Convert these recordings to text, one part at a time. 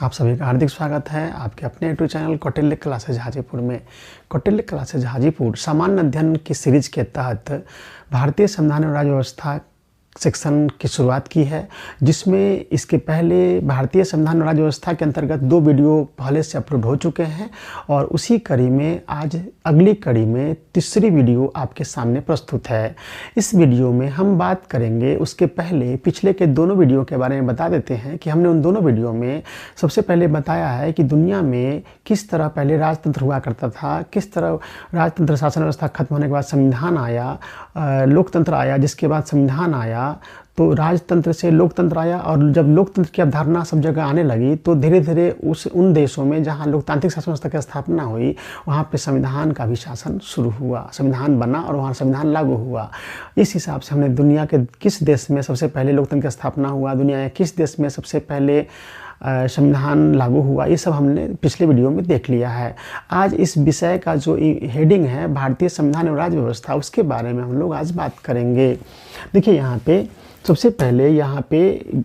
आप सभी का हार्दिक स्वागत है आपके अपने YouTube channel Kautilya classes Hajipur में। कौटिल्य क्लासेज हाजीपुर सामान्य अध्ययन की सीरीज के तहत भारतीय संविधान और राज्य व्यवस्था सेक्शन की शुरुआत की है, जिसमें इसके पहले भारतीय संविधान और राज्य व्यवस्था के अंतर्गत 2 वीडियो पहले से अपलोड हो चुके हैं और उसी कड़ी में आज अगली कड़ी में तीसरी वीडियो आपके सामने प्रस्तुत है। इस वीडियो में हम बात करेंगे, उसके पहले पिछले के दोनों वीडियो के बारे में बता देते हैं कि हमने उन दोनों वीडियो में सबसे पहले बताया है कि दुनिया में किस तरह पहले राजतंत्र हुआ करता था, किस तरह राजतंत्र शासन व्यवस्था खत्म होने के बाद संविधान आया, लोकतंत्र आया, जिसके बाद संविधान आया, तो राजतंत्र से लोकतंत्र आया। और जब लोकतंत्र की अवधारणा सब जगह आने लगी तो धीरे धीरे उन देशों में जहां लोकतांत्रिक शासन व्यवस्था की स्थापना हुई वहां पे संविधान का भी शासन शुरू हुआ, संविधान बना और वहां संविधान लागू हुआ। इस हिसाब से हमने दुनिया के किस देश में सबसे पहले लोकतंत्र की स्थापना हुआ, दुनिया के किस देश में सबसे पहले संविधान लागू हुआ, ये सब हमने पिछले वीडियो में देख लिया है। आज इस विषय का जो हेडिंग है भारतीय संविधान और राज्य व्यवस्था, उसके बारे में हम लोग आज बात करेंगे। देखिए यहाँ पे सबसे पहले यहाँ पे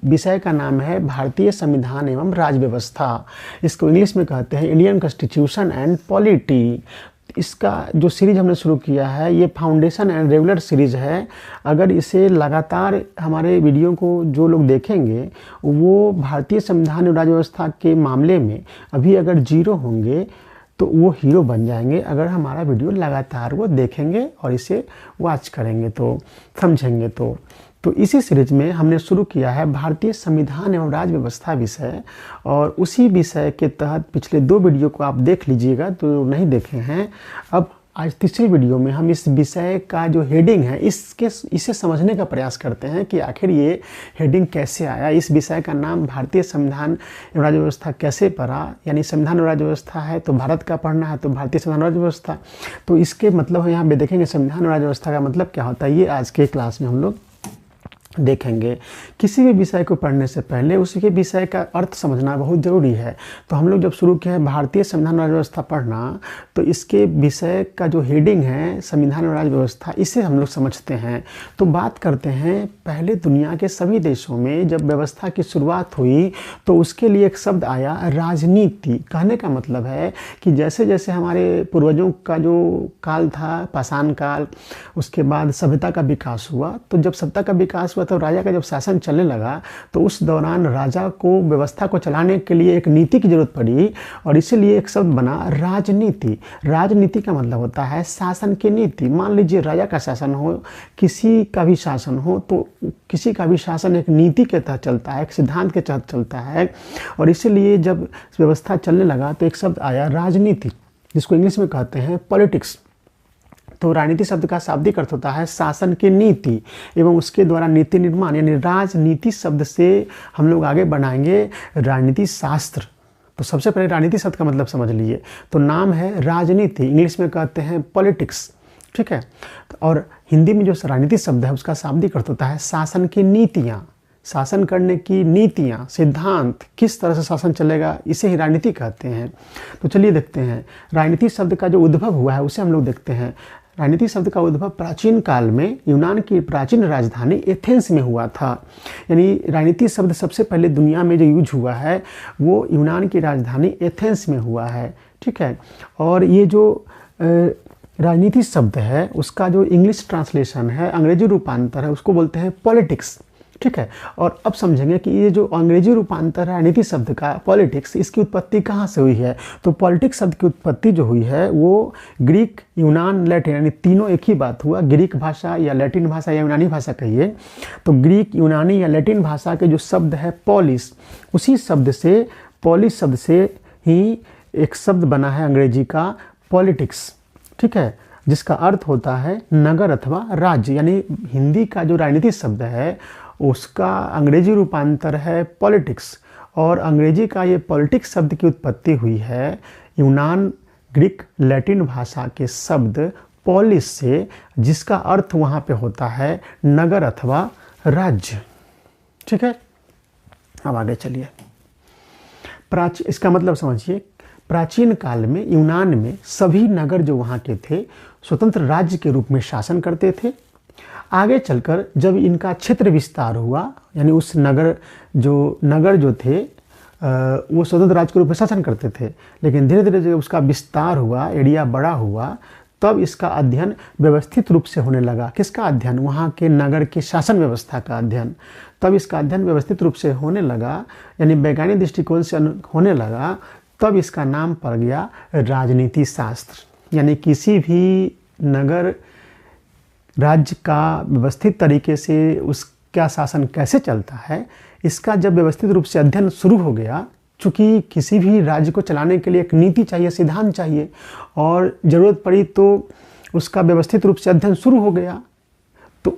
विषय का नाम है भारतीय संविधान एवं राज्य व्यवस्था। इसको इंग्लिश में कहते हैं इंडियन कॉन्स्टिट्यूशन एंड पॉलिटी। इसका जो सीरीज हमने शुरू किया है ये फाउंडेशन एंड रेगुलर सीरीज है। अगर इसे लगातार हमारे वीडियो को जो लोग देखेंगे वो भारतीय संविधान और राज्य व्यवस्था के मामले में अभी अगर 0 होंगे तो वो हीरो बन जाएंगे अगर हमारा वीडियो लगातार वो देखेंगे और इसे वॉच करेंगे तो, समझेंगे तो इसी सीरीज में हमने शुरू किया है भारतीय संविधान एवं राज्य व्यवस्था विषय, और उसी विषय के तहत पिछले 2 वीडियो को आप देख लीजिएगा तो नहीं देखे हैं। अब आज तीसरी वीडियो में हम इस विषय का जो हेडिंग है इसे समझने का प्रयास करते हैं कि आखिर ये हेडिंग कैसे आया। इस विषय का नाम भारतीय संविधान एवं राज्य व्यवस्था कैसे पढ़ा, यानी संविधान और राज्य व्यवस्था है तो भारत का पढ़ना है तो भारतीय संविधान और राज्य व्यवस्था, तो इसके मतलब हम यहाँ पे देखेंगे संविधान और राज्य व्यवस्था का मतलब क्या होता है, ये आज के क्लास में हम लोग देखेंगे। किसी भी विषय को पढ़ने से पहले उसके विषय का अर्थ समझना बहुत ज़रूरी है। तो हम लोग जब शुरू किया है भारतीय संविधान और राज्य व्यवस्था पढ़ना, तो इसके विषय का जो हेडिंग है संविधान और राज्य व्यवस्था, इसे हम लोग समझते हैं। तो बात करते हैं पहले दुनिया के सभी देशों में जब व्यवस्था की शुरुआत हुई तो उसके लिए एक शब्द आया राजनीति। कहने का मतलब है कि जैसे जैसे हमारे पूर्वजों का जो काल था पाषाण काल, उसके बाद सभ्यता का विकास हुआ, तो जब सभ्यता का विकास हुआ तो राजा का जब शासन चलने लगा तो उस दौरान राजा को व्यवस्था को चलाने के लिए एक नीति की जरूरत पड़ी और इसीलिए एक शब्द बना राजनीति। राजनीति का मतलब होता है शासन की नीति। मान लीजिए राजा का शासन हो, किसी का भी शासन हो, तो किसी का भी शासन एक नीति के तहत चलता है, एक सिद्धांत के तहत चलता है, और इसीलिए जब व्यवस्था चलने लगा तो एक शब्द आया राजनीति, जिसको इंग्लिश में कहते हैं पॉलिटिक्स। तो राजनीति शब्द का शाब्दिक अर्थ होता है शासन की नीति एवं उसके द्वारा नीति निर्माण, यानी राजनीति शब्द से हम लोग आगे बढ़ाएंगे राजनीति शास्त्र। तो सबसे पहले राजनीति शब्द का मतलब समझ लीजिए, तो नाम है राजनीति, इंग्लिश में कहते हैं पॉलिटिक्स, ठीक है। और हिंदी में जो राजनीति शब्द है उसका शाब्दिक अर्थ होता है शासन की नीतियाँ, शासन करने की नीतियाँ, सिद्धांत, किस तरह से शासन चलेगा, इसे ही राजनीति कहते हैं। तो चलिए देखते हैं राजनीति शब्द का जो उद्भव हुआ है उसे हम लोग देखते हैं। राजनीति शब्द का उद्भव प्राचीन काल में यूनान की प्राचीन राजधानी एथेंस में हुआ था। यानी राजनीति शब्द सबसे पहले दुनिया में जो यूज हुआ है वो यूनान की राजधानी एथेंस में हुआ है, ठीक है। और ये जो राजनीति शब्द है उसका जो इंग्लिश ट्रांसलेशन है, अंग्रेजी रूपांतर है, उसको बोलते हैं पॉलिटिक्स, ठीक है। और अब समझेंगे कि ये जो अंग्रेजी रूपांतर है राजनीति शब्द का पॉलिटिक्स, इसकी उत्पत्ति कहाँ से हुई है। तो पॉलिटिक्स शब्द की उत्पत्ति जो हुई है वो ग्रीक, यूनान, लैटिन, यानी तीनों एक ही बात हुआ। ग्रीक भाषा या लैटिन भाषा या यूनानी भाषा कहिए, तो ग्रीक, यूनानी या लैटिन भाषा के जो शब्द है पॉलिस, उसी शब्द से, पॉलिस शब्द से ही एक शब्द बना है अंग्रेजी का पॉलिटिक्स, ठीक है, जिसका अर्थ होता है नगर अथवा राज्य। यानी हिंदी का जो राजनीति शब्द है उसका अंग्रेजी रूपांतर है पॉलिटिक्स, और अंग्रेजी का ये पॉलिटिक्स शब्द की उत्पत्ति हुई है यूनान, ग्रीक, लैटिन भाषा के शब्द पॉलिस से, जिसका अर्थ वहाँ पे होता है नगर अथवा राज्य, ठीक है। अब आगे चलिए, इसका मतलब समझिए, प्राचीन काल में यूनान में सभी नगर जो वहाँ के थे स्वतंत्र राज्य के रूप में शासन करते थे। आगे चलकर जब इनका क्षेत्र विस्तार हुआ, यानी उस नगर जो थे वो स्वतंत्र राज्य के रूप में शासन करते थे, लेकिन धीरे धीरे जब उसका विस्तार हुआ, एरिया बड़ा हुआ, तब इसका अध्ययन व्यवस्थित रूप से होने लगा। किसका अध्ययन? वहाँ के नगर की शासन व्यवस्था का अध्ययन। तब इसका अध्ययन व्यवस्थित रूप से होने लगा, यानी वैज्ञानिक दृष्टिकोण से होने लगा, तब इसका नाम पड़ गया राजनीति शास्त्र। यानी किसी भी नगर राज्य का व्यवस्थित तरीके से उसका शासन कैसे चलता है, इसका जब व्यवस्थित रूप से अध्ययन शुरू हो गया, चूँकि किसी भी राज्य को चलाने के लिए एक नीति चाहिए, सिद्धांत चाहिए, और ज़रूरत पड़ी तो उसका व्यवस्थित रूप से अध्ययन शुरू हो गया, तो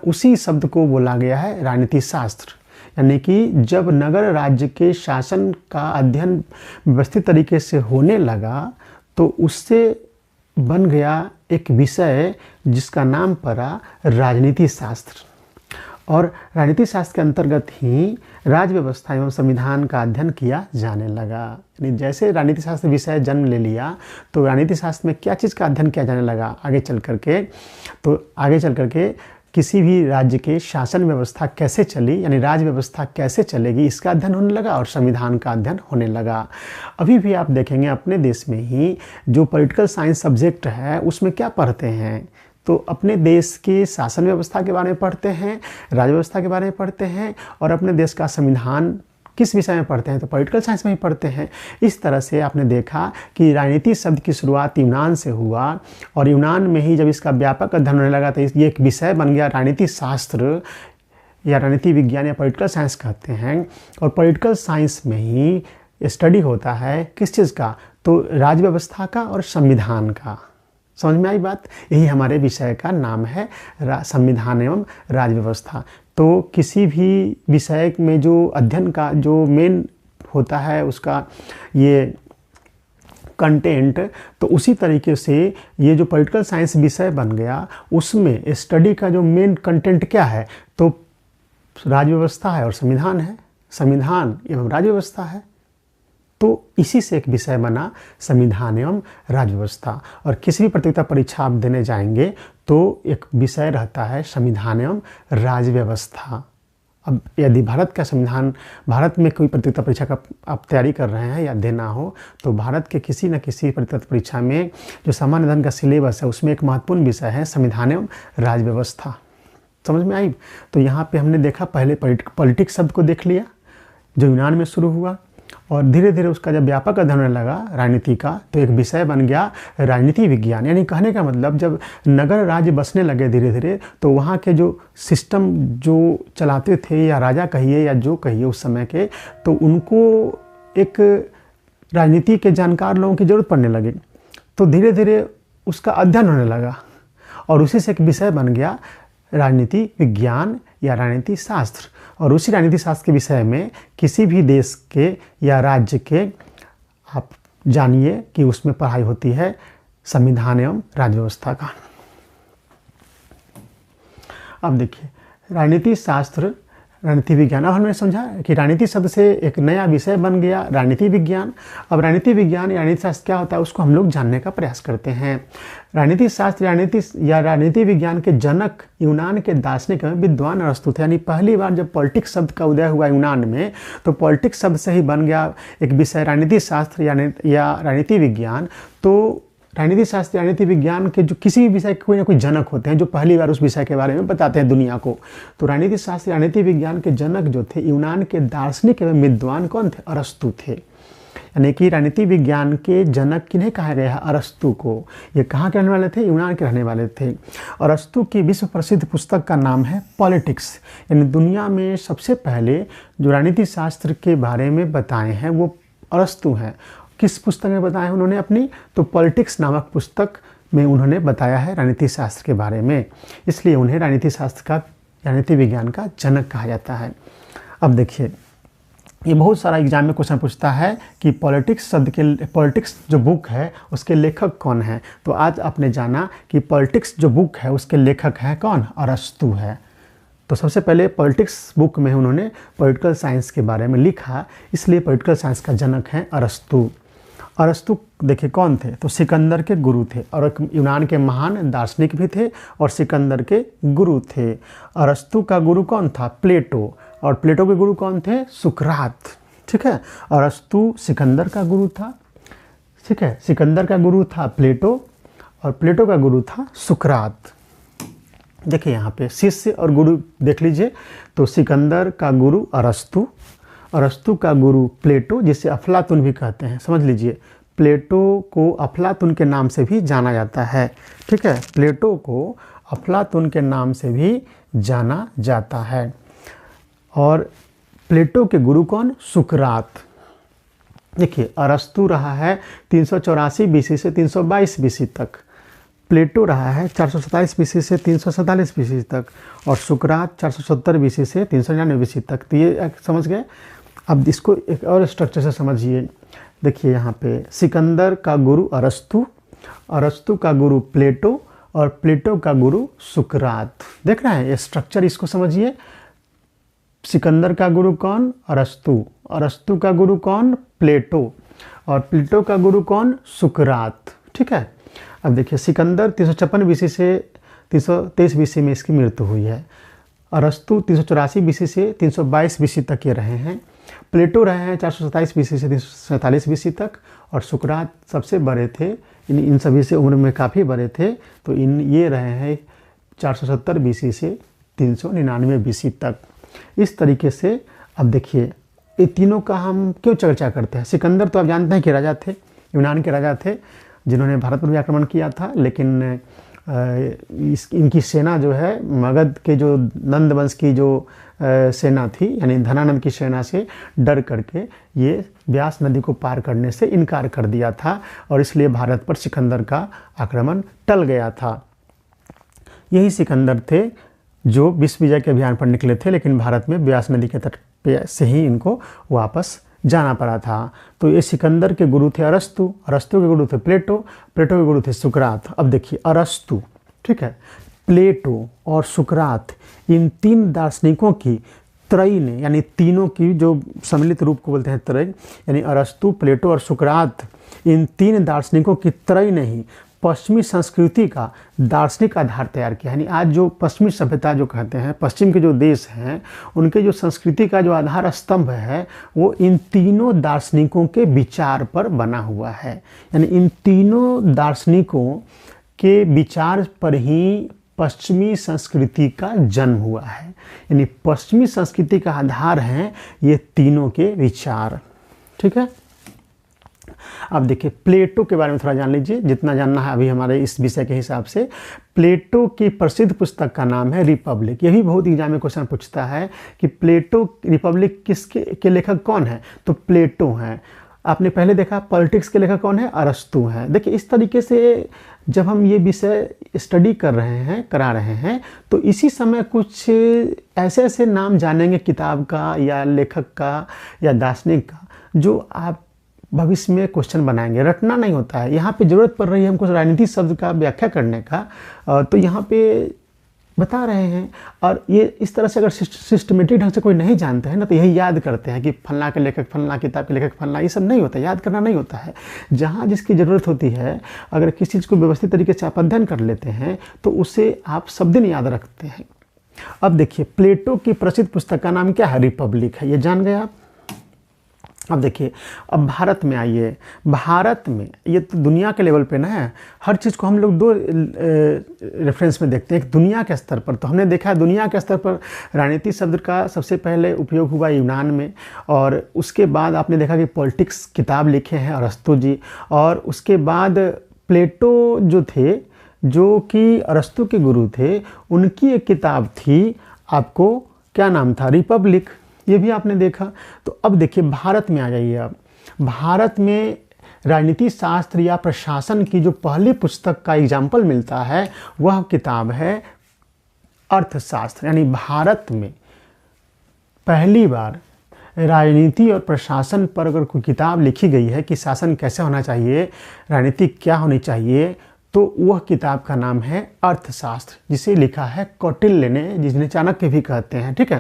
उसी शब्द को बोला गया है राजनीति शास्त्र। यानी कि जब नगर राज्य के शासन का अध्ययन व्यवस्थित तरीके से होने लगा, तो उससे बन गया एक विषय जिसका नाम पड़ा राजनीति शास्त्र। और राजनीति शास्त्र के अंतर्गत ही राज्य व्यवस्था एवं संविधान का अध्ययन किया जाने लगा। यानी जैसे राजनीति शास्त्र विषय जन्म ले लिया, तो राजनीति शास्त्र में क्या चीज़ का अध्ययन किया जाने लगा आगे चल करके किसी भी राज्य के शासन व्यवस्था कैसे चली, यानी राज्य व्यवस्था कैसे चलेगी, इसका अध्ययन होने लगा और संविधान का अध्ययन होने लगा। अभी भी आप देखेंगे अपने देश में ही जो पॉलिटिकल साइंस सब्जेक्ट है, उसमें क्या पढ़ते हैं? तो अपने देश के शासन व्यवस्था के बारे में पढ़ते हैं, राज्य व्यवस्था के बारे में पढ़ते हैं, और अपने देश का संविधान किस विषय में पढ़ते हैं? तो पॉलिटिकल साइंस में ही पढ़ते हैं। इस तरह से आपने देखा कि राजनीति शब्द की शुरुआत यूनान से हुआ, और यूनान में ही जब इसका व्यापक अध्ययन होने लगा, तो ये एक विषय बन गया राजनीति शास्त्र या राजनीति विज्ञान या पॉलिटिकल साइंस कहते हैं। और पॉलिटिकल साइंस में ही स्टडी होता है किस चीज़ का? तो राज्य व्यवस्था का और संविधान का। समझ में आई बात? यही हमारे विषय का नाम है, संविधान एवं राज्य व्यवस्था। तो किसी भी विषय में जो अध्ययन का जो मेन होता है उसका ये कंटेंट, तो उसी तरीके से ये जो पॉलिटिकल साइंस विषय बन गया, उसमें स्टडी का जो मेन कंटेंट क्या है? तो राज्य व्यवस्था है और संविधान है, संविधान एवं राज्य व्यवस्था है। तो इसी से एक विषय बना संविधान एवं राज्य व्यवस्था। और किसी भी प्रतियोगिता परीक्षा आप देने जाएंगे तो एक विषय रहता है संविधान एवं राज्य व्यवस्था। अब यदि भारत में कोई प्रतियोगिता परीक्षा का आप तैयारी कर रहे हैं या देना हो, तो भारत के किसी न किसी प्रतियोगिता परीक्षा में जो सामान्य अध्ययन का सिलेबस है, उसमें एक महत्वपूर्ण विषय है संविधान एवं राज्य व्यवस्था। समझ में आई? तो यहाँ पे हमने देखा, पहले पॉलिटिक्स शब्द को देख लिया जो यूनान में शुरू हुआ, और धीरे धीरे उसका जब व्यापक अध्ययन होने लगा राजनीति का, तो एक विषय बन गया राजनीति विज्ञान। यानी कहने का मतलब, जब नगर राज्य बसने लगे धीरे धीरे, तो वहाँ के जो सिस्टम जो चलाते थे, या राजा कहिए या जो कहिए उस समय के, तो उनको एक राजनीति के जानकार लोगों की ज़रूरत पड़ने लगी। तो धीरे धीरे उसका अध्ययन होने लगा, और उसी से एक विषय बन गया राजनीति विज्ञान या राजनीति शास्त्र। और उसी राजनीति शास्त्र के विषय में किसी भी देश के या राज्य के आप जानिए कि उसमें पढ़ाई होती है संविधान एवं राज्य व्यवस्था का। अब देखिए, राजनीति शास्त्र, राजनीति विज्ञान। अब हमने समझा कि राजनीति शब्द से एक नया विषय बन गया राजनीति विज्ञान। अब राजनीति विज्ञान या राजनीति शास्त्र क्या होता है, उसको हम लोग जानने का प्रयास करते हैं। राजनीति शास्त्र राजनीति विज्ञान के जनक यूनान के दार्शनिक विद्वान अरस्तु थे। यानी पहली बार जब पॉलिटिक्स शब्द का उदय हुआ यूनान में, तो पॉलिटिक्स शब्द से ही बन गया एक विषय राजनीति शास्त्र या राजनीति विज्ञान। तो राजनीति शास्त्र राजनीति विज्ञान के जो किसी भी विषय के कोई ना कोई जनक होते हैं, जो पहली बार उस विषय के बारे में बताते हैं दुनिया को। तो राजनीति शास्त्र राजनीति विज्ञान के जनक जो थे यूनान के दार्शनिक एवं विद्वान कौन थे? अरस्तु थे। यानी कि राजनीति विज्ञान के जनक किन्हें कहा गया है? अरस्तु को। ये कहाँ के रहने वाले थे? यूनान के रहने वाले थे। अरस्तु की विश्व प्रसिद्ध पुस्तक का नाम है पॉलिटिक्स। यानी दुनिया में सबसे पहले जो राजनीति शास्त्र के बारे में बताए हैं वो अरस्तु हैं। किस पुस्तक में बताया है उन्होंने अपनी? तो पॉलिटिक्स नामक पुस्तक में उन्होंने बताया है राजनीति शास्त्र के बारे में। इसलिए उन्हें राजनीति शास्त्र का, राजनीति विज्ञान का जनक कहा जाता है। अब देखिए, ये बहुत सारा एग्जाम में क्वेश्चन पूछता है कि पॉलिटिक्स जो बुक है उसके लेखक कौन है। तो आज आपने जाना कि पॉलिटिक्स जो बुक है उसके लेखक हैं कौन? अरस्तु है। तो सबसे पहले पॉलिटिक्स बुक में उन्होंने पॉलिटिकल साइंस के बारे में लिखा, इसलिए पॉलिटिकल साइंस का जनक हैं अरस्तु। अरस्तु देखिए कौन थे? तो सिकंदर के गुरु थे, और यूनान के महान दार्शनिक भी थे और सिकंदर के गुरु थे। अरस्तु का गुरु कौन था? प्लेटो। और प्लेटो के गुरु कौन थे? सुकरात। ठीक है। अरस्तु सिकंदर का गुरु था, ठीक है। सिकंदर का गुरु था प्लेटो और प्लेटो का गुरु था सुकरात। देखिए यहाँ पे शिष्य और गुरु देख लीजिए, तो सिकंदर का गुरु अरस्तु, अरस्तु का गुरु प्लेटो, जिसे अफलातुन भी कहते हैं, समझ लीजिए। प्लेटो को अफलातुन के नाम से भी जाना जाता है, ठीक है। प्लेटो को अफलातुन के नाम से भी जाना जाता है। और प्लेटो के गुरु कौन? सुकरात। देखिए अरस्तु रहा है 384 बीसी से 322 बीसी तक, प्लेटो रहा है 427 बीसी से 347 बीसी तक, और सुकरात 470 बीसी से 399 बीसी तक। तो ये समझ गए। अब इसको एक और स्ट्रक्चर से समझिए। देखिए यहाँ पे सिकंदर का गुरु अरस्तु, अरस्तु का गुरु प्लेटो और प्लेटो का गुरु सुकरात। देख रहे हैं ये स्ट्रक्चर, इसको समझिए। सिकंदर का गुरु कौन? अरस्तु, अरस्तु का गुरु कौन? प्लेटो, और प्लेटो का गुरु कौन? सुकरात, ठीक है। अब देखिए सिकंदर 356 बीसी से 323 बीसी में इसकी मृत्यु हुई है। अरस्तु 384 बीसी से 322 बीसी तक ये रहे हैं। प्लेटो रहे हैं 427 बीसी से 347 बीसी तक, और सुकरात सबसे बड़े थे, इन सभी से उम्र में काफ़ी बड़े थे। तो ये रहे हैं 470 बीसी से 399 बीसी तक। इस तरीके से अब देखिए ये तीनों का हम क्यों चर्चा करते हैं। सिकंदर तो आप जानते हैं कि राजा थे, यूनान के राजा थे, जिन्होंने भारत पर भी आक्रमण किया था, लेकिन इनकी सेना जो है मगध के जो नंद वंश की जो सेना थी, यानी धनानंद की सेना से डर करके ये व्यास नदी को पार करने से इनकार कर दिया था, और इसलिए भारत पर सिकंदर का आक्रमण टल गया था। यही सिकंदर थे जो विश्व विजय के अभियान पर निकले थे, लेकिन भारत में व्यास नदी के तट पे से ही इनको वापस जाना पड़ा था। तो ये सिकंदर के गुरु थे अरस्तु, अरस्तु के गुरु थे प्लेटो, प्लेटो के गुरु थे सुकरात। अब देखिए अरस्तु, ठीक है, प्लेटो और सुकरात, इन तीन दार्शनिकों की त्रयी ने, यानी तीनों की जो सम्मिलित रूप को बोलते हैं त्रय, यानी अरस्तु, प्लेटो और सुकरात, इन तीन दार्शनिकों की त्रयी ने ही पश्चिमी संस्कृति का दार्शनिक आधार तैयार किया। यानी आज जो पश्चिमी सभ्यता जो कहते हैं, पश्चिम के जो देश हैं, उनके जो संस्कृति का जो आधार स्तंभ है वो इन तीनों दार्शनिकों के विचार पर बना हुआ है। यानी इन तीनों दार्शनिकों के विचार पर ही पश्चिमी संस्कृति का जन्म हुआ है। यानी पश्चिमी संस्कृति का आधार है ये तीनों के विचार, ठीक है। अब देखिए प्लेटो के बारे में थोड़ा जान लीजिए, जितना जानना है अभी हमारे इस विषय के हिसाब से। प्लेटो की प्रसिद्ध पुस्तक का नाम है रिपब्लिक। ये भी बहुत एग्जाम में क्वेश्चन पूछता है कि प्लेटो रिपब्लिक किसके लेखक कौन है, तो प्लेटो हैं। आपने पहले देखा पॉलिटिक्स के लेखक कौन है, अरस्तु हैं। देखिए इस तरीके से जब हम ये विषय स्टडी करा रहे हैं तो इसी समय कुछ ऐसे ऐसे नाम जानेंगे किताब का या लेखक का या दार्शनिक का, जो आप भविष्य में क्वेश्चन बनाएंगे। रटना नहीं होता है। यहाँ पे ज़रूरत पड़ रही है हमको राजनीति शब्द का व्याख्या करने का, तो यहाँ पे बता रहे हैं। और ये इस तरह से अगर सिस्टमेटिक ढंग से कोई नहीं जानता है ना, तो यही याद करते हैं कि फलना के लेखक फलना, किताब के लेखक फलना, ये सब नहीं होता, याद करना नहीं होता है। जहाँ जिसकी ज़रूरत होती है, अगर किसी चीज़ को व्यवस्थित तरीके से आप अध्ययन कर लेते हैं तो उसे आप सब दिन याद रखते हैं। अब देखिए प्लेटो की प्रसिद्ध पुस्तक का नाम क्या है, रिपब्लिक है, ये जान गए आप। अब देखिए अब भारत में आइए। भारत में ये तो दुनिया के लेवल पे ना है, हर चीज़ को हम लोग दो रेफरेंस में देखते हैं। एक दुनिया के स्तर पर तो हमने देखा है दुनिया के स्तर पर राजनीति शब्द का सबसे पहले उपयोग हुआ यूनान में, और उसके बाद आपने देखा कि पॉलिटिक्स किताब लिखे हैं अरस्तु जी, और उसके बाद प्लेटो जो थे, जो कि अरस्तु के गुरु थे, उनकी एक किताब थी, आपको क्या नाम था, रिपब्लिक, ये भी आपने देखा। तो अब देखिए भारत में आ जाइए। अब भारत में राजनीति शास्त्र या प्रशासन की जो पहली पुस्तक का एग्जाम्पल मिलता है वह किताब है अर्थशास्त्र। यानी भारत में पहली बार राजनीति और प्रशासन पर अगर कोई किताब लिखी गई है कि शासन कैसे होना चाहिए, राजनीति क्या होनी चाहिए, तो वह किताब का नाम है अर्थशास्त्र, जिसे लिखा है कौटिल्य ने, जिन्हें चाणक्य भी कहते हैं, ठीक है।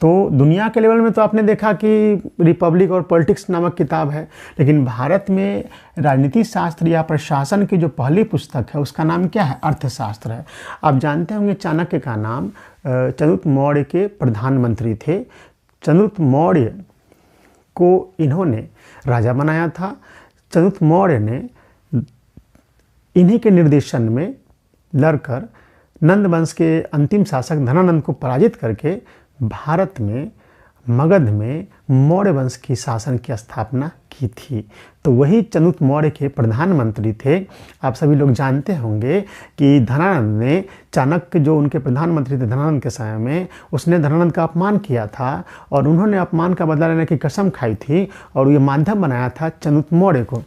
तो दुनिया के लेवल में तो आपने देखा कि रिपब्लिक और पॉलिटिक्स नामक किताब है, लेकिन भारत में राजनीति शास्त्र या प्रशासन की जो पहली पुस्तक है उसका नाम क्या है, अर्थशास्त्र है। आप जानते होंगे चाणक्य का नाम चंद्रगुप्त मौर्य के प्रधानमंत्री थे। चंद्रगुप्त मौर्य को इन्होंने राजा बनाया था। चंद्रगुप्त मौर्य ने इन्हीं के निर्देशन में लड़कर नंद वंश के अंतिम शासक धनानंद को पराजित करके भारत में मगध में मौर्य वंश की शासन की स्थापना की थी। तो वही चंद्रगुप्त मौर्य के प्रधानमंत्री थे। आप सभी लोग जानते होंगे कि धनानंद ने, चाणक्य जो उनके प्रधानमंत्री थे धनानंद के समय में, उसने धनानंद का अपमान किया था और उन्होंने अपमान का बदला लेने की कसम खाई थी और ये माध्यम बनाया था चंद्रगुप्त मौर्य को।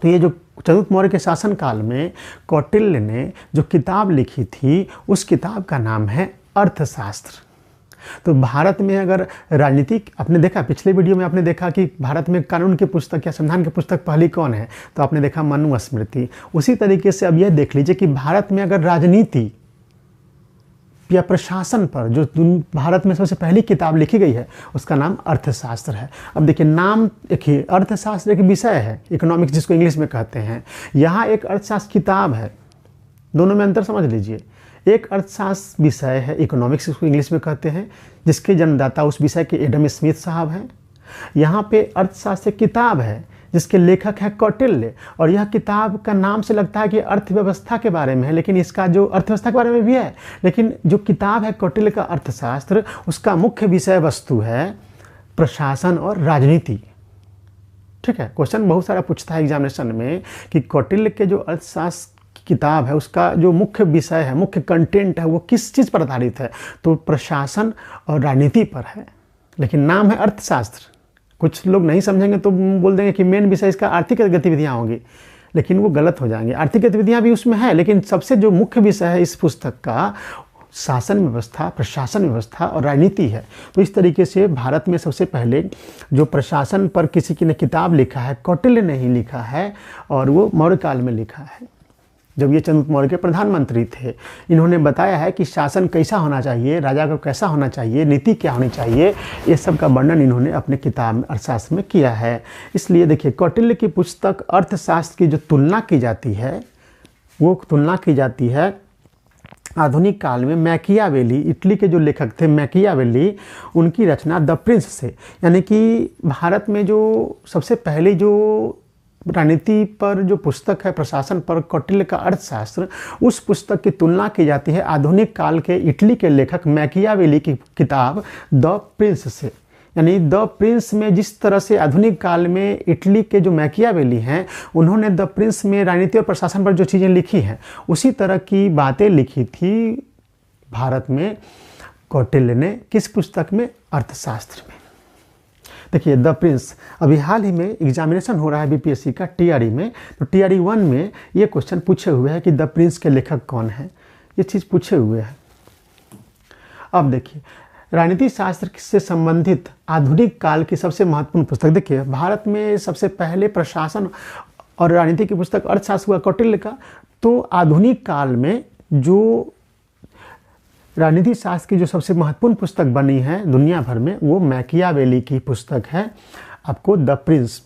तो ये जो चंद्रगुप्त मौर्य के शासनकाल में कौटिल्य ने जो किताब लिखी थी उस किताब का नाम है अर्थशास्त्र। तो भारत में अगर राजनीतिक, आपने देखा पिछले वीडियो में आपने देखा कि भारत में कानून की पुस्तक या संविधान की पुस्तक पहली कौन है, तो आपने देखा मनुस्मृति। उसी तरीके से अब यह देख लीजिए कि भारत में अगर राजनीति या प्रशासन पर जो भारत में सबसे पहली किताब लिखी गई है उसका नाम अर्थशास्त्र है। अब देखिए नाम देखिए, अर्थशास्त्र एक विषय है, इकोनॉमिक्स जिसको इंग्लिश में कहते हैं। यहाँ एक अर्थशास्त्र किताब है, दोनों में अंतर समझ लीजिए। एक अर्थशास्त्र विषय है, इकोनॉमिक्स इसको इंग्लिश में कहते हैं, जिसके जन्मदाता उस विषय के एडम स्मिथ साहब हैं। यहाँ पे अर्थशास्त्र किताब है जिसके लेखक है कौटिल्य, और यह किताब का नाम से लगता है कि अर्थव्यवस्था के बारे में है, लेकिन इसका जो अर्थव्यवस्था के बारे में भी है, लेकिन जो किताब है कौटिल्य का अर्थशास्त्र, उसका मुख्य विषय वस्तु है प्रशासन और राजनीति। ठीक है, क्वेश्चन बहुत सारा पूछता है एग्जामिनेशन में कि कौटिल्य के जो अर्थशास्त्र किताब है उसका जो मुख्य विषय है, मुख्य कंटेंट है, वो किस चीज़ पर आधारित है, तो प्रशासन और राजनीति पर है, लेकिन नाम है अर्थशास्त्र। कुछ लोग नहीं समझेंगे तो बोल देंगे कि मेन विषय इसका आर्थिक गतिविधियाँ होंगी, लेकिन वो गलत हो जाएंगे। आर्थिक गतिविधियाँ भी उसमें है, लेकिन सबसे जो मुख्य विषय है इस पुस्तक का शासन व्यवस्था, प्रशासन व्यवस्था और राजनीति है। तो इस तरीके से भारत में सबसे पहले जो प्रशासन पर किसी ने किताब लिखा है, कौटिल्य ने ही लिखा है, और वो मौर्य काल में लिखा है, जब ये चंद्रगुप्त मौर्य के प्रधानमंत्री थे। इन्होंने बताया है कि शासन कैसा होना चाहिए, राजा को कैसा होना चाहिए, नीति क्या होनी चाहिए, ये सब का वर्णन इन्होंने अपने किताब में अर्थशास्त्र में किया है। इसलिए देखिए कौटिल्य की पुस्तक अर्थशास्त्र की जो तुलना की जाती है, वो तुलना की जाती है आधुनिक काल में मैकियावेली, इटली के जो लेखक थे मैकियावेली, उनकी रचना द प्रिंस से। यानी कि भारत में जो सबसे पहले जो राजनीति पर जो पुस्तक है, प्रशासन पर, कौटिल्य का अर्थशास्त्र, उस पुस्तक की तुलना की जाती है आधुनिक काल के इटली के लेखक मैकियावेली की किताब द प्रिंस से। यानी द प्रिंस में जिस तरह से आधुनिक काल में इटली के जो मैकियावेली हैं उन्होंने द प्रिंस में राजनीति और प्रशासन पर जो चीज़ें लिखी हैं, उसी तरह की बातें लिखी थी भारत में कौटिल्य ने। किस पुस्तक में? अर्थशास्त्र में। देखिए द प्रिंस, अभी हाल ही में एग्जामिनेशन हो रहा है बीपीएससी का टीआरई में, तो टीआरई 1 में ये क्वेश्चन पूछे हुए हैं कि द प्रिंस के लेखक कौन है, ये चीज़ पूछे हुए हैं। अब देखिए राजनीति शास्त्र से संबंधित आधुनिक काल की सबसे महत्वपूर्ण पुस्तक, देखिए भारत में सबसे पहले प्रशासन और राजनीति की पुस्तक अर्थशास्त्र हुआ कौटिल्य का। तो आधुनिक काल में जो राजनीति शास्त्र की जो सबसे महत्वपूर्ण पुस्तक बनी है दुनिया भर में, वो मैकियावेली की पुस्तक है आपको द प्रिंस।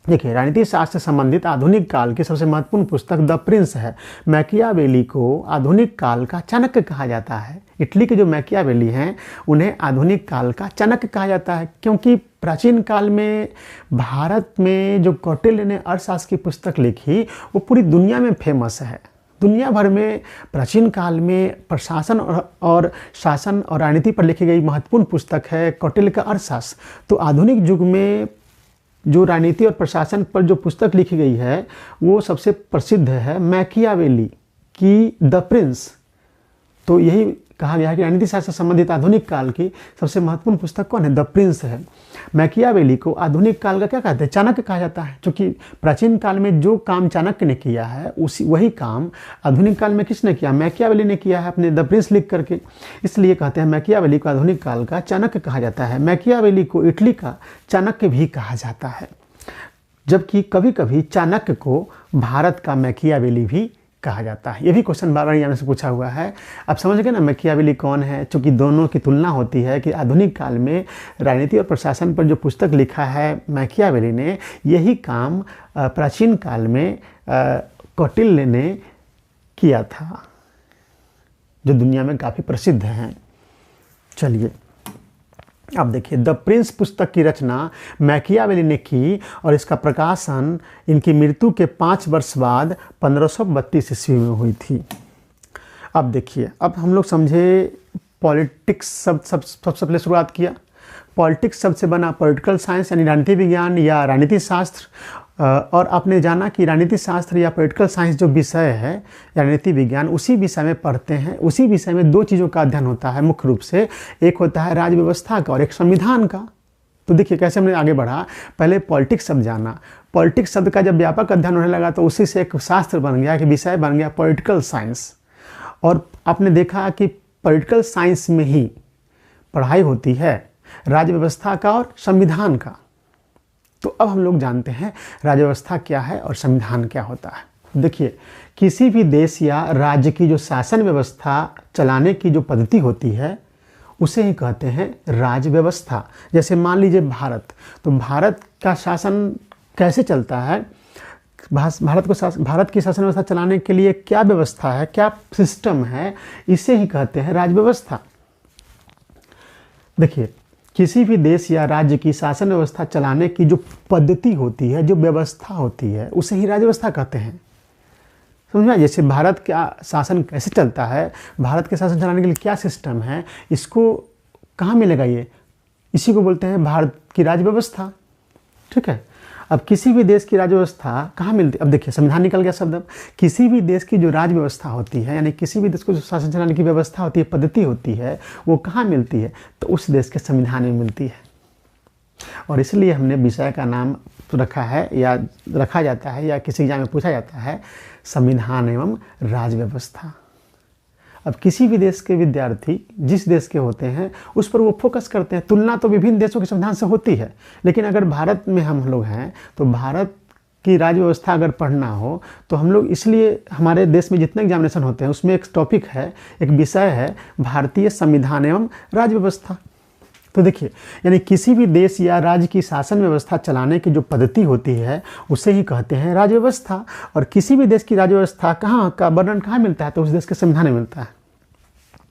देखिए राजनीति शास्त्र से संबंधित आधुनिक काल की सबसे महत्वपूर्ण पुस्तक द प्रिंस है। मैकियावेली को आधुनिक काल का चाणक्य कहा जाता है। इटली के जो मैकियावेली हैं उन्हें आधुनिक काल का चाणक्य कहा जाता है, क्योंकि प्राचीन काल में भारत में जो कौटिल्य ने अर्थशास्त्र की पुस्तक लिखी वो पूरी दुनिया में फेमस है। दुनिया भर में प्राचीन काल में प्रशासन और शासन और राजनीति पर लिखी गई महत्वपूर्ण पुस्तक है कौटिल्य का अर्थशास्त्र। तो आधुनिक युग में जो राजनीति और प्रशासन पर जो पुस्तक लिखी गई है वो सबसे प्रसिद्ध है मैकियावेली की द प्रिंस। तो यही कहा गया है कि राजनीति शास्त्र से संबंधित आधुनिक काल की सबसे महत्वपूर्ण पुस्तक कौन है? द प्रिंस है। मैकियावेली को आधुनिक काल का क्या कहते हैं? चाणक्य कहा जाता है, क्योंकि प्राचीन काल में जो काम चाणक्य ने किया है वही काम आधुनिक काल में किसने किया? मैकियावेली ने किया है अपने द प्रिंस लिख करके। इसलिए कहते हैं मैकियावेली को आधुनिक काल का चाणक्य कहा जाता है। मैकियावेली को इटली का चाणक्य भी कहा जाता है, जबकि कभी कभी चाणक्य को भारत का मैकियावेली भी कहा जाता है। ये भी क्वेश्चन बार बार यहाँ से पूछा हुआ है। आप समझ गए ना मैकियावेली कौन है? चूँकि दोनों की तुलना होती है कि आधुनिक काल में राजनीति और प्रशासन पर जो पुस्तक लिखा है मैकियावेली ने, यही काम प्राचीन काल में कौटिल्य ने किया था, जो दुनिया में काफ़ी प्रसिद्ध हैं। चलिए अब देखिए, द प्रिंस पुस्तक की रचना मैकियावेली ने की और इसका प्रकाशन इनकी मृत्यु के 5 वर्ष बाद 1532 ईस्वी में हुई थी। अब देखिए, अब हम लोग समझे पॉलिटिक्स सबसे पहले शुरुआत किया। पॉलिटिक्स शब्द से बना पॉलिटिकल साइंस यानी राजनीति विज्ञान या राजनीति शास्त्र, और आपने जाना कि राजनीति शास्त्र या पॉलिटिकल साइंस जो विषय है या राजनीति विज्ञान, उसी विषय में पढ़ते हैं। उसी विषय में 2 चीज़ों का अध्ययन होता है मुख्य रूप से, एक होता है राज्य व्यवस्था का और एक संविधान का। तो देखिए कैसे हमने आगे बढ़ा। पहले पॉलिटिक्स शब्द जाना, पॉलिटिक्स शब्द का जब व्यापक अध्ययन होने लगा तो उसी से एक शास्त्र बन गया, कि विषय बन गया पॉलिटिकल साइंस। और आपने देखा कि पॉलिटिकल साइंस में ही पढ़ाई होती है राज्य व्यवस्था का और संविधान का। तो अब हम लोग जानते हैं राज्य व्यवस्था क्या है और संविधान क्या होता है। देखिए, किसी भी देश या राज्य की जो शासन व्यवस्था चलाने की जो पद्धति होती है उसे ही कहते हैं राज्य व्यवस्था। जैसे मान लीजिए भारत, तो भारत का शासन कैसे चलता है, भारत की शासन व्यवस्था चलाने के लिए क्या व्यवस्था है, क्या सिस्टम है, इसे ही कहते हैं राज्य व्यवस्था। देखिए, किसी भी देश या राज्य की शासन व्यवस्था चलाने की जो पद्धति होती है, जो व्यवस्था होती है, उसे ही राज्य व्यवस्था कहते हैं। समझ में? जैसे भारत का शासन कैसे चलता है, भारत के शासन चलाने के लिए क्या सिस्टम है, इसको कहाँ मिलेगा ये, इसी को बोलते हैं भारत की राज्य व्यवस्था। ठीक है। अब किसी भी देश की राज्य व्यवस्था कहाँ मिलती है? अब देखिए, संविधान निकल गया शब्द। अब किसी भी देश की जो राज्य व्यवस्था होती है, यानी किसी भी देश को जो शासन चलाने की व्यवस्था होती है, पद्धति होती है, वो कहाँ मिलती है? तो उस देश के संविधान में मिलती है। और इसलिए हमने विषय का नाम रखा है या रखा जाता है या किसी एग्जाम में पूछा जाता है, संविधान एवं राज्य व्यवस्था। अब किसी भी देश के विद्यार्थी जिस देश के होते हैं उस पर वो फोकस करते हैं। तुलना तो विभिन्न देशों के संविधान से होती है, लेकिन अगर भारत में हम लोग हैं तो भारत की राज्य व्यवस्था अगर पढ़ना हो तो हम लोग, इसलिए हमारे देश में जितने एग्जामिनेशन होते हैं उसमें एक टॉपिक है, एक विषय है भारतीय संविधान एवं राज्य व्यवस्था। तो देखिए, यानी किसी भी देश या राज्य की शासन व्यवस्था चलाने की जो पद्धति होती है उसे ही कहते हैं राज्य व्यवस्था। और किसी भी देश की राज्य व्यवस्था कहाँ का वर्णन कहाँ मिलता है? तो उस देश के संविधान में मिलता है।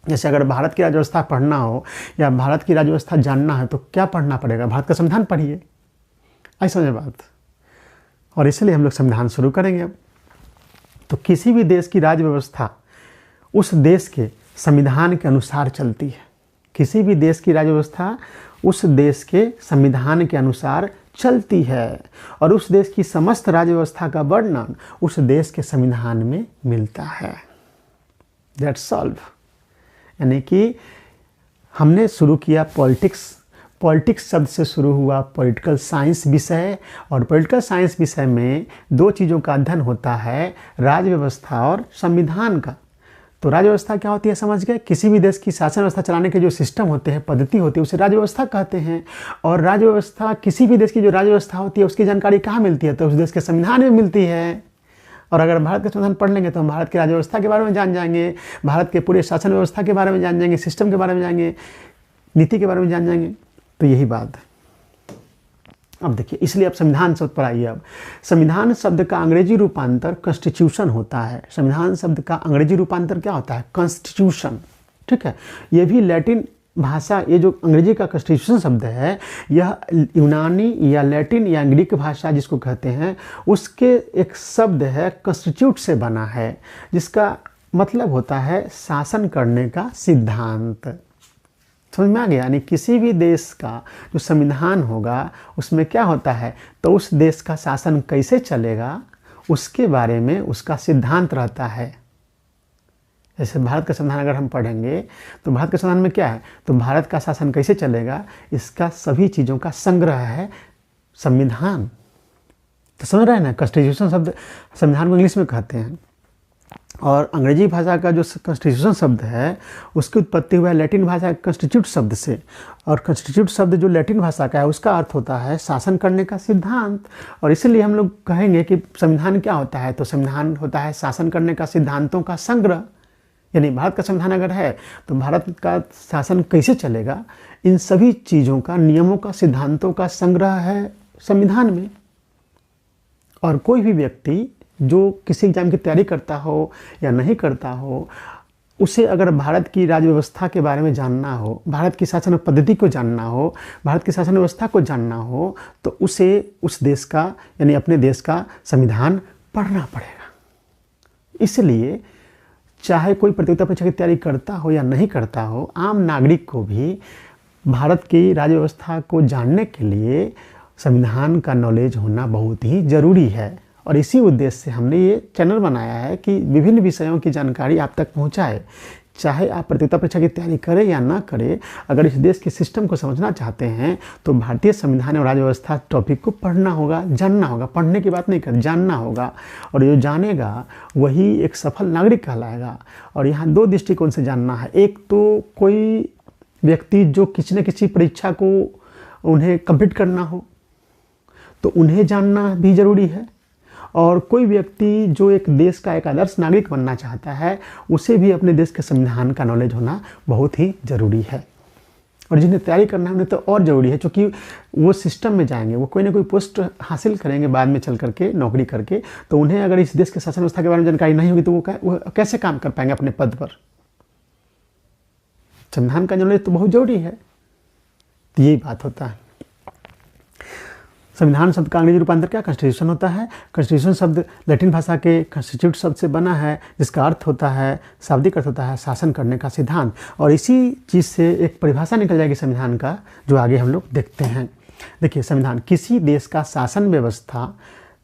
जैसे अगर भारत की राज्य व्यवस्था पढ़ना हो या भारत की राज्य व्यवस्था जानना है तो क्या पढ़ना पड़ेगा? भारत का संविधान पढ़िए। आई समझ बात? और इसलिए हम लोग संविधान शुरू करेंगे अब। तो किसी भी देश की राज्य व्यवस्था उस देश के संविधान के अनुसार चलती है। किसी भी देश की राज्य व्यवस्था उस देश के संविधान के अनुसार चलती है और उस देश की समस्त राज्य व्यवस्था का वर्णन उस देश के संविधान में मिलता है। That's all. यानी कि हमने शुरू किया पॉलिटिक्स शब्द से शुरू हुआ पॉलिटिकल साइंस विषय, और पॉलिटिकल साइंस विषय में 2 चीज़ों का अध्ययन होता है, राज्य व्यवस्था और संविधान का। तो राज्य व्यवस्था क्या होती है समझ गए? किसी भी देश की शासन व्यवस्था चलाने के जो सिस्टम होते हैं, पद्धति होती है, उसे राज्य व्यवस्था कहते हैं। और राज्य व्यवस्था, किसी भी देश की जो राज्य व्यवस्था होती है उसकी जानकारी कहाँ मिलती है? तो उस देश के संविधान में मिलती है। और अगर भारत का संविधान पढ़ लेंगे तो हम भारत की राज्य व्यवस्था के बारे में जान जाएंगे, भारत के पूरे शासन व्यवस्था के बारे में जान जाएंगे, सिस्टम के बारे में जानेंगे, नीति के बारे में जान जाएंगे। तो यही बात है। अब देखिए, इसलिए अब संविधान शब्द पर आइए। अब संविधान शब्द का अंग्रेजी रूपांतर कॉन्स्टिट्यूशन होता है। संविधान शब्द का अंग्रेजी रूपांतर क्या होता है? कॉन्स्टिट्यूशन। ठीक है। ये भी लैटिन भाषा, ये जो अंग्रेजी का कॉन्स्टिट्यूशन शब्द है, यह यूनानी या लैटिन या ग्रीक भाषा जिसको कहते हैं उसके एक शब्द है, कॉन्स्टिट्यूट से बना है, जिसका मतलब होता है शासन करने का सिद्धांत। समझ में आ गया? यानी किसी भी देश का जो संविधान होगा उसमें क्या होता है? तो उस देश का शासन कैसे चलेगा उसके बारे में उसका सिद्धांत रहता है। जैसे भारत का संविधान अगर हम पढ़ेंगे तो भारत के संविधान में क्या है? तो भारत का शासन कैसे चलेगा, इसका सभी चीज़ों का संग्रह है संविधान। तो समझ रहे हैं ना? कॉन्स्टिट्यूशन शब्द संविधान को इंग्लिश में कहते हैं, और अंग्रेजी भाषा का जो कॉन्स्टिट्यूशन शब्द है उसकी उत्पत्ति हुआ है लैटिन भाषा के कॉन्स्टिट्यूट शब्द से। और कॉन्स्टिट्यूट शब्द जो लैटिन भाषा का है उसका अर्थ होता है शासन करने का सिद्धांत। और इसलिए हम लोग कहेंगे कि संविधान क्या होता है? तो संविधान होता है शासन करने का सिद्धांतों का संग्रह। यानी भारत का संविधान अगर है तो भारत का शासन कैसे चलेगा, इन सभी चीज़ों का, नियमों का, सिद्धांतों का संग्रह है संविधान में। और कोई भी व्यक्ति जो किसी एग्जाम की तैयारी करता हो या नहीं करता हो, उसे अगर भारत की राज्य व्यवस्था के बारे में जानना हो, भारत की शासन पद्धति को जानना हो, भारत की शासन व्यवस्था को जानना हो, तो उसे उस देश का यानी अपने देश का संविधान पढ़ना पड़ेगा। इसलिए चाहे कोई प्रतियोगिता परीक्षा की तैयारी करता हो या नहीं करता हो, आम नागरिक को भी भारत की राज्य व्यवस्था को जानने के लिए संविधान का नॉलेज होना बहुत ही ज़रूरी है। और इसी उद्देश्य से हमने ये चैनल बनाया है कि विभिन्न विषयों की जानकारी आप तक पहुंचाए। चाहे आप प्रतियोगिता परीक्षा की तैयारी करें या ना करें, अगर इस देश के सिस्टम को समझना चाहते हैं तो भारतीय संविधान और राज्य व्यवस्था टॉपिक को पढ़ना होगा, जानना होगा। पढ़ने की बात नहीं कर, जानना होगा। और जो जानेगा वही एक सफल नागरिक कहलाएगा। और यहाँ दो दृष्टिकोण से जानना है। एक तो कोई व्यक्ति जो किसी न किसी परीक्षा को उन्हें कंप्लीट करना हो तो उन्हें जानना भी ज़रूरी है, और कोई व्यक्ति जो एक देश का एक आदर्श नागरिक बनना चाहता है उसे भी अपने देश के संविधान का नॉलेज होना बहुत ही ज़रूरी है। और जिन्हें तैयारी करना है उन्हें तो और ज़रूरी है, क्योंकि वो सिस्टम में जाएंगे, वो कोई ना कोई पोस्ट हासिल करेंगे बाद में चल करके नौकरी करके। तो उन्हें अगर इस देश के शासन व्यवस्था के बारे में जानकारी नहीं होगी तो वो कैसे काम कर पाएंगे अपने पद पर। संविधान का नॉलेज तो बहुत ज़रूरी है। तो यही बात होता है। संविधान शब्द का अंग्रेजी रूपांतर क्या? कॉन्स्टिट्यूशन होता है। कॉन्स्टिट्यूशन शब्द लैटिन भाषा के कॉन्स्टिट्यूट शब्द से बना है, जिसका अर्थ होता है, शाब्दिक अर्थ होता है शासन करने का सिद्धांत। और इसी चीज़ से एक परिभाषा निकल जाएगी संविधान का, जो आगे हम लोग देखते हैं। देखिए, संविधान किसी देश का शासन व्यवस्था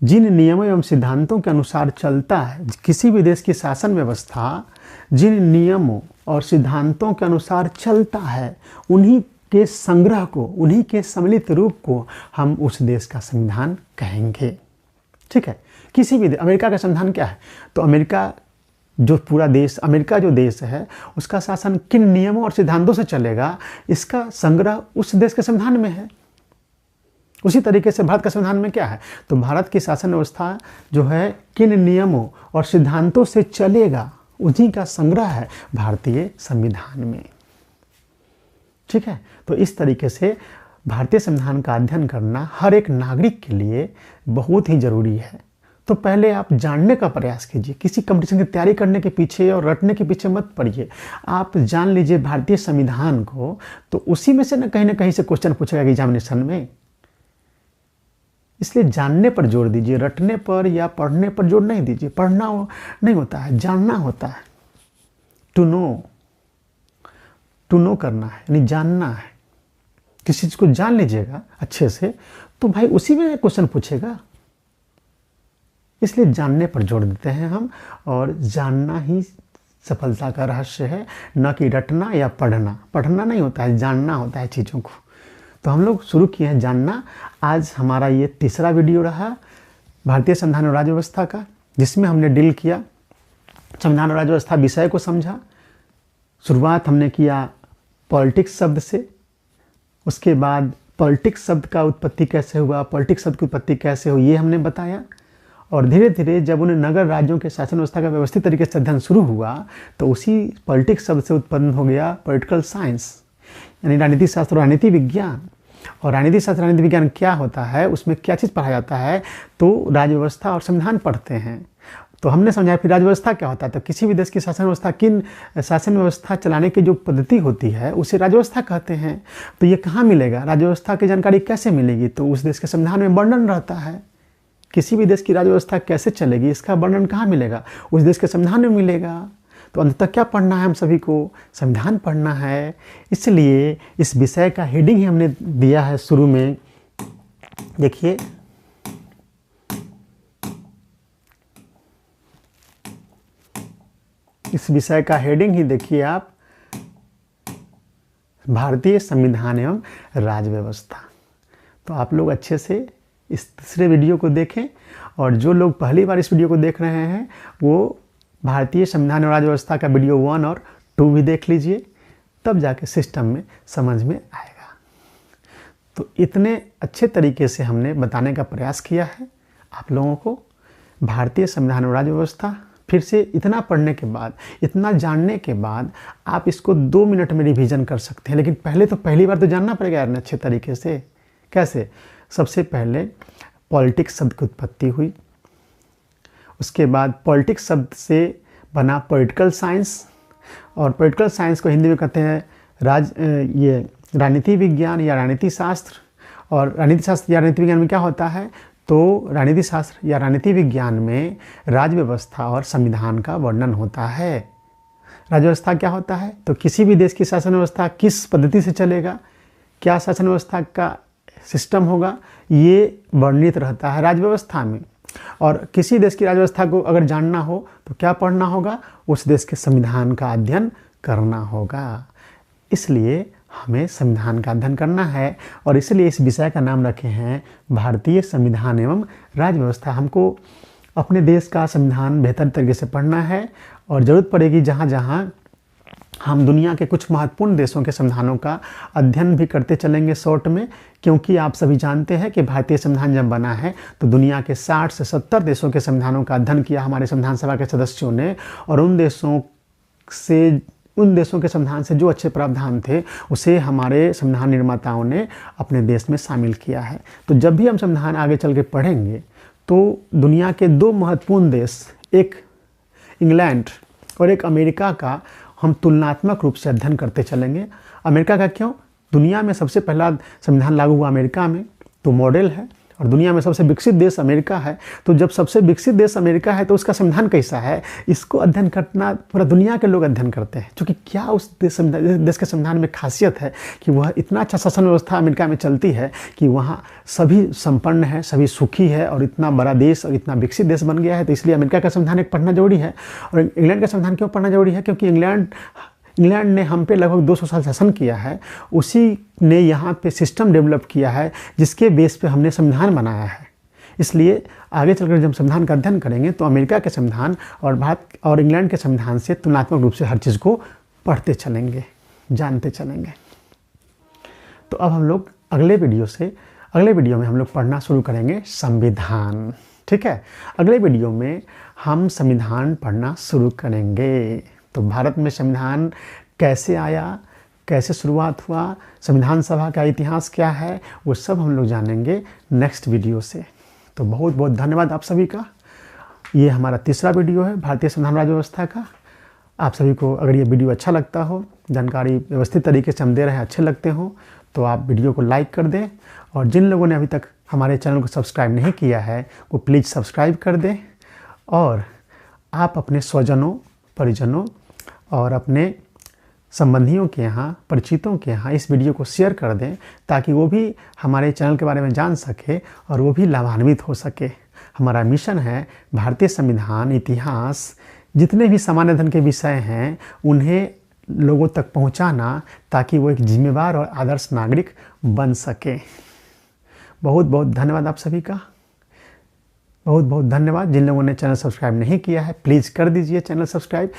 जिन नियमों एवं सिद्धांतों के अनुसार चलता है, किसी भी देश की शासन व्यवस्था जिन नियमों और सिद्धांतों के अनुसार चलता है, उन्हीं के संग्रह को, उन्हीं के सम्मिलित रूप को हम उस देश का संविधान कहेंगे। ठीक है। किसी भी अमेरिका का संविधान क्या है? तो अमेरिका जो पूरा देश, अमेरिका जो देश है, उसका शासन किन नियमों और सिद्धांतों से चलेगा, इसका संग्रह उस देश के संविधान में है। उसी तरीके से भारत का संविधान में क्या है? तो भारत की शासन व्यवस्था जो है किन नियमों और सिद्धांतों से चलेगा, उन्हीं का संग्रह है भारतीय संविधान में। ठीक है। तो इस तरीके से भारतीय संविधान का अध्ययन करना हर एक नागरिक के लिए बहुत ही ज़रूरी है। तो पहले आप जानने का प्रयास कीजिए। किसी कंपटीशन की तैयारी करने के पीछे और रटने के पीछे मत पड़िए। आप जान लीजिए भारतीय संविधान को, तो उसी में से न कहीं से क्वेश्चन पूछेगा एग्जामिनेशन में। इसलिए जानने पर जोर दीजिए, रटने पर या पढ़ने पर जोर नहीं दीजिए। पढ़ना नहीं होता है, जानना होता है। टू नो करना है, यानी जानना है। किसी चीज़ को जान लीजिएगा अच्छे से, तो भाई उसी में क्वेश्चन पूछेगा। इसलिए जानने पर जोर देते हैं हम, और जानना ही सफलता का रहस्य है, न कि रटना या पढ़ना। पढ़ना नहीं होता है, जानना होता है चीज़ों को। तो हम लोग शुरू किए हैं जानना। आज हमारा ये तीसरा वीडियो रहा भारतीय संविधान और राज्य व्यवस्था का, जिसमें हमने डील किया संविधान और राज्य व्यवस्था विषय को समझा। शुरुआत हमने किया पॉलिटिक्स शब्द से, उसके बाद पॉलिटिक्स शब्द का उत्पत्ति कैसे हुआ, पॉलिटिक्स शब्द की उत्पत्ति कैसे हुई, ये हमने बताया। और धीरे धीरे जब उन्हें नगर राज्यों के शासन व्यवस्था का व्यवस्थित तरीके से अध्ययन शुरू हुआ, तो उसी पॉलिटिक्स शब्द से उत्पन्न हो गया पॉलिटिकल साइंस, यानी राजनीति शास्त्र और राजनीति विज्ञान। और राजनीति शास्त्र राजनीति विज्ञान क्या होता है, उसमें क्या चीज़ पढ़ाया जाता है? तो राज्य व्यवस्था और संविधान पढ़ते हैं। तो हमने समझाया फिर राज्य व्यवस्था क्या होता है। तो किसी भी देश की शासन व्यवस्था, किन शासन व्यवस्था चलाने की जो पद्धति होती है उसे राज्य व्यवस्था कहते हैं। तो ये कहाँ मिलेगा? राज्य व्यवस्था की जानकारी कैसे मिलेगी? तो उस देश के संविधान में वर्णन रहता है। किसी भी देश की राज्य व्यवस्था कैसे चलेगी, इसका वर्णन कहाँ मिलेगा? उस देश के संविधान में मिलेगा। तो अंततः क्या पढ़ना है हम सभी को? संविधान पढ़ना है। इसलिए इस विषय का हेडिंग ही हमने दिया है शुरू में। देखिए, इस विषय का हेडिंग ही देखिए आप, भारतीय संविधान एवं राज्य व्यवस्था। तो आप लोग अच्छे से इस तीसरे वीडियो को देखें, और जो लोग पहली बार इस वीडियो को देख रहे हैं वो भारतीय संविधान और राज्य व्यवस्था का वीडियो 1 और 2 भी देख लीजिए, तब जाके सिस्टम में समझ में आएगा। तो इतने अच्छे तरीके से हमने बताने का प्रयास किया है आप लोगों को भारतीय संविधान और राज्य व्यवस्था। फिर से इतना पढ़ने के बाद, इतना जानने के बाद आप इसको 2 मिनट में रिवीजन कर सकते हैं। लेकिन पहली बार तो जानना पड़ेगा यार अच्छे तरीके से। कैसे? सबसे पहले पॉलिटिक्स शब्द की उत्पत्ति हुई, उसके बाद पॉलिटिक्स शब्द से बना पॉलिटिकल साइंस, और पॉलिटिकल साइंस को हिंदी में कहते हैं ये राजनीति विज्ञान या राजनीति शास्त्र। और राजनीति शास्त्र या राजनीति विज्ञान में क्या होता है, तो राजनीति शास्त्र या राजनीति विज्ञान में राज्य व्यवस्था और संविधान का वर्णन होता है। राज्य व्यवस्था क्या होता है, तो किसी भी देश की शासन व्यवस्था किस पद्धति से चलेगा, क्या शासन व्यवस्था का सिस्टम होगा, ये वर्णित रहता है राज्य व्यवस्था में। और किसी देश की राज्य व्यवस्था को अगर जानना हो तो क्या पढ़ना होगा, उस देश के संविधान का अध्ययन करना होगा। इसलिए हमें संविधान का अध्ययन करना है और इसलिए इस विषय का नाम रखे हैं भारतीय संविधान एवं राज्य व्यवस्था। हमको अपने देश का संविधान बेहतर तरीके से पढ़ना है और ज़रूरत पड़ेगी जहाँ जहाँ हम दुनिया के कुछ महत्वपूर्ण देशों के संविधानों का अध्ययन भी करते चलेंगे शॉर्ट में, क्योंकि आप सभी जानते हैं कि भारतीय संविधान जब बना है तो दुनिया के 60 से 70 देशों के संविधानों का अध्ययन किया हमारे संविधान सभा के सदस्यों ने। और उन देशों के संविधान से जो अच्छे प्रावधान थे उसे हमारे संविधान निर्माताओं ने अपने देश में शामिल किया है। तो जब भी हम संविधान आगे चल के पढ़ेंगे तो दुनिया के 2 महत्वपूर्ण देश, एक इंग्लैंड और एक अमेरिका का हम तुलनात्मक रूप से अध्ययन करते चलेंगे। अमेरिका का क्यों, दुनिया में सबसे पहला संविधान लागू हुआ अमेरिका में, तो मॉडल है। और दुनिया में सबसे विकसित देश अमेरिका है, तो जब सबसे विकसित देश अमेरिका है तो उसका संविधान कैसा है, इसको अध्ययन करना पूरा दुनिया के लोग अध्ययन करते हैं। क्योंकि क्या उस देश के संविधान में खासियत है कि वह इतना अच्छा शासन व्यवस्था अमेरिका में चलती है कि वहाँ सभी संपन्न है, सभी सुखी है और इतना बड़ा देश और इतना विकसित देश बन गया है। तो इसलिए अमेरिका का संविधान एक पढ़ना जरूरी है। और इंग्लैंड का संविधान क्यों पढ़ना जरूरी है, क्योंकि इंग्लैंड ने हम पे लगभग 200 साल शासन किया है। उसी ने यहाँ पे सिस्टम डेवलप किया है जिसके बेस पे हमने संविधान बनाया है। इसलिए आगे चलकर जब संविधान का अध्ययन करेंगे तो अमेरिका के संविधान और भारत और इंग्लैंड के संविधान से तुलनात्मक रूप से हर चीज़ को पढ़ते चलेंगे, जानते चलेंगे। तो अब हम लोग अगले वीडियो में हम लोग पढ़ना शुरू करेंगे संविधान। ठीक है, अगले वीडियो में हम संविधान पढ़ना शुरू करेंगे। तो भारत में संविधान कैसे आया, कैसे शुरुआत हुआ, संविधान सभा का इतिहास क्या है, वो सब हम लोग जानेंगे नेक्स्ट वीडियो से। तो बहुत बहुत धन्यवाद आप सभी का। ये हमारा तीसरा वीडियो है भारतीय संविधान राज्य व्यवस्था का। आप सभी को अगर ये वीडियो अच्छा लगता हो, जानकारी व्यवस्थित तरीके से हम दे रहे हैं, अच्छे लगते हो, तो आप वीडियो को लाइक कर दें। और जिन लोगों ने अभी तक हमारे चैनल को सब्सक्राइब नहीं किया है वो प्लीज़ सब्सक्राइब कर दें। और आप अपने स्वजनों, परिजनों और अपने संबंधियों के यहाँ, परिचितों के यहाँ इस वीडियो को शेयर कर दें ताकि वो भी हमारे चैनल के बारे में जान सके और वो भी लाभान्वित हो सके। हमारा मिशन है भारतीय संविधान, इतिहास, जितने भी सामान्य अध्ययन के विषय हैं उन्हें लोगों तक पहुँचाना ताकि वो एक जिम्मेदार और आदर्श नागरिक बन सके। बहुत बहुत धन्यवाद आप सभी का। बहुत बहुत धन्यवाद। जिन लोगों ने चैनल सब्सक्राइब नहीं किया है प्लीज़ कर दीजिए चैनल सब्सक्राइब।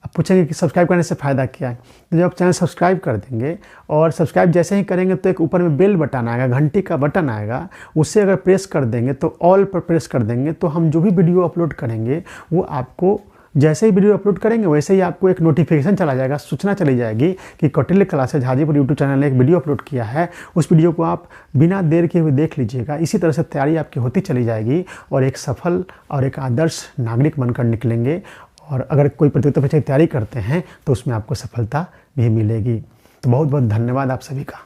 आप पूछेंगे कि सब्सक्राइब करने से फ़ायदा क्या है, तो जब आप चैनल सब्सक्राइब कर देंगे और सब्सक्राइब जैसे ही करेंगे तो एक ऊपर में बेल बटन आएगा, घंटी का बटन आएगा, उससे अगर प्रेस कर देंगे तो ऑल पर प्रेस कर देंगे तो हम जो भी वीडियो अपलोड करेंगे वो आपको, जैसे ही वीडियो अपलोड करेंगे वैसे ही आपको एक नोटिफिकेशन चला जाएगा, सूचना चली जाएगी कि Kautilya classes Hajipur YouTube channel ने एक वीडियो अपलोड किया है। उस वीडियो को आप बिना देर किए हुए देख लीजिएगा। इसी तरह से तैयारी आपकी होती चली जाएगी और एक सफल और एक आदर्श नागरिक बनकर निकलेंगे। और अगर कोई प्रतियोगिता परीक्षा की तैयारी करते हैं तो उसमें आपको सफलता भी मिलेगी। तो बहुत बहुत धन्यवाद आप सभी का।